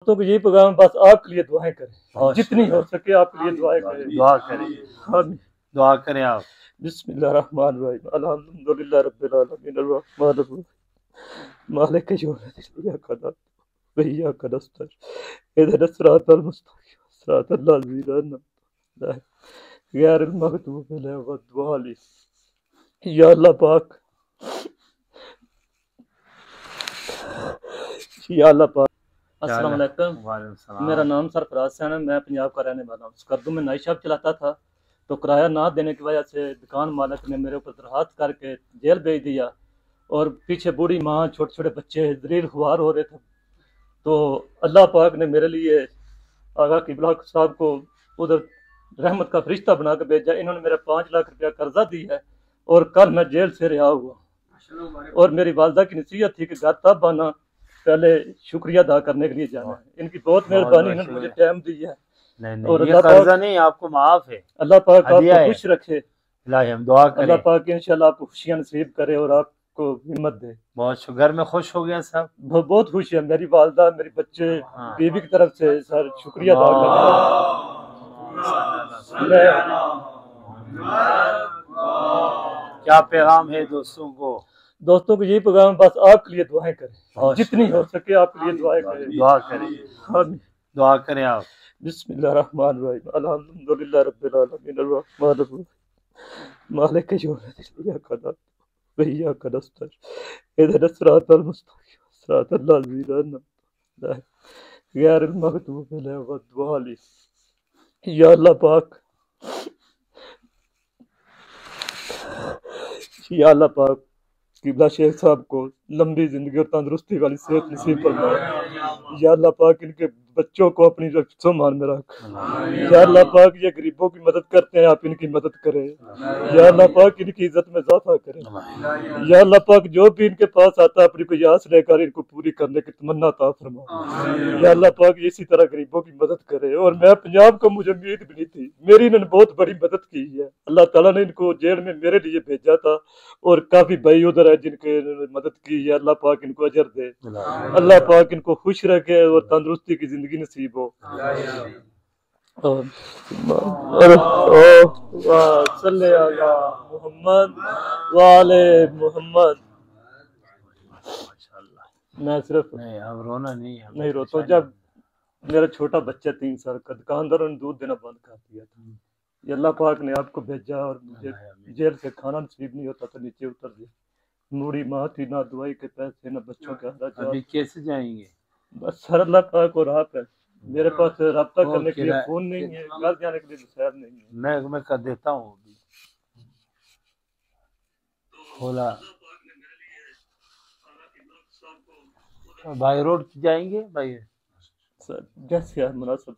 تو یہی پیغام بس آپ کے لیے دعائیں کریں، جتنی ہو سکے آپ کے لیے دعائیں کریں، دعا کریں، آمین۔ دعا کریں آپ۔ بسم اللہ الرحمن الرحیم، الحمدللہ رب العالمین الرحمن الرحیم مالک یوم الدین ایاک نعبد و ایاک نستعین اهدنا الصراط المستقیم صراط الذین انعمت علیہم غیر المغضوب علیہم ولا الضالین۔ یا اللہ پاک، یا اللہ پاک۔ السلام علیکم، وعلیکم السلام۔ میرا نام سرفراز حسین ہے، میں پنجاب کا رہنے والا ہوں۔ سکردو میں نائی شاپ چلاتا تھا، تو کرایہ نہ دینے کی وجہ سے دکان مالک نے میرے اوپر درخواست کر کے جیل بھیج دیا، اور پیچھے بوڑھی ماں، چھوٹے چھوٹے بچے ذلیل خوار ہو رہے تھے۔ تو اللہ پاک نے میرے لیے آغا قبلہ صاحب کو ادھر رحمت کا فرشتہ بنا کے بھیجا۔ انہوں نے میرا 5 لاکھ روپیہ قرضہ دی ہے، اور کل میں جیل سے رہا ہوا۔ اور میری والدہ کی نصیحت تھی کہ گھر تب آنا، پہلے شکریہ ادا کرنے کے لیے جانا ہے۔ ان کی بہت مہربانی، انہوں نے مجھے ٹائم دی ہے، اور یہ قرضہ نہیں، آپ کو معاف ہے۔ اللہ پاک آپ کو خوش رکھے، الہی ہم دعا کریں، اللہ پاک انشاءاللہ آپ کو خوشیاں نصیب کرے اور آپ کو ہمت دے۔ بہت شکر۔ گھر میں خوش ہو گیا سب؟ بہت خوش ہے، میری والدہ، میری بچے، بیوی کی طرف سے سر شکریہ ادا کرتے ہیں۔ کیا پیغام ہے دوستوں کو؟ دوستوں کو یہی پیغام بس آپ کے لیے دعائیں کریں، جتنی ہو سکے آپ کے لیے دعائیں کریں، دعا کریں، آمین۔ دعا کریں آپ۔ بسم اللہ الرحمن الرحیم، الحمدللہ رب العالمین الرحمن الرحیم مالک یوم الدین ایاک نعبد و ایاک نستعین اهدنا الصراط المستقیم صراط الذین انعمت علیہم غیر المغضوب علیہم ولا الضالین۔ یا اللہ پاک، یا اللہ پاک قبلہ شیخ صاحب کو لمبی زندگی اور تندرستی والی صحت نصیب فرمائے۔ یا اللہ پاک ان کے بچوں کو اپنی سامان میں رکھ۔ یا اللہ پاک یہ غریبوں کی مدد کرتے ہیں، آپ ان کی مدد کریں۔ یا اللہ پاک ان کی عزت میں اضافہ کریں۔ یا اللہ پاک جو بھی ان کے پاس آتا ہے اپنی کوئی آس لے کر ان کو پوری کرنے کی تمنا عطا فرما۔ یا اللہ پاک اسی طرح غریبوں کی مدد کرے۔ اور میں پنجاب کو مجھے امید بھی نہیں تھی، میری انہوں نے بہت بڑی مدد کی ہے۔ اللہ تعالیٰ نے ان کو جیل میں میرے لیے بھیجا تھا، اور کافی بھائی ادھر ہے جن کے مدد کی ہے۔ اللہ پاک ان کو اجر دے، اللہ پاک ان کو خوش رکھے اور تندرستی کی زندگی نصیب ہو۔ صلی علی محمد وعلی محمد۔ میں صرف نہیں، اب رونا نہیں روتا، جب میرا چھوٹا بچہ 3 سال کا، دکانداروں نے دودھ دینا بند کر دیا تھا، یہ اللہ پاک نے آپ کو بھیجا، اور مجھے جیل سے کھانا نصیب نہیں ہوتا تھا، نیچے اتر دیا۔ موڑی ماں تھی، نہ دوائی کے پیسے، نہ بچوں کے اخراجات۔ ابھی کیسے جائیں گے؟ بس سر اللہ پاک اور آپ ہے، میرے پاس رابطہ کرنے کے لیے فون نہیں ہے، گھر جانے کے لیے وسائل نہیں ہے۔ میں کر دیتا ہوں ابھی کھولا۔ بائی روڈ جائیں گے؟ بائی جیسے مناسب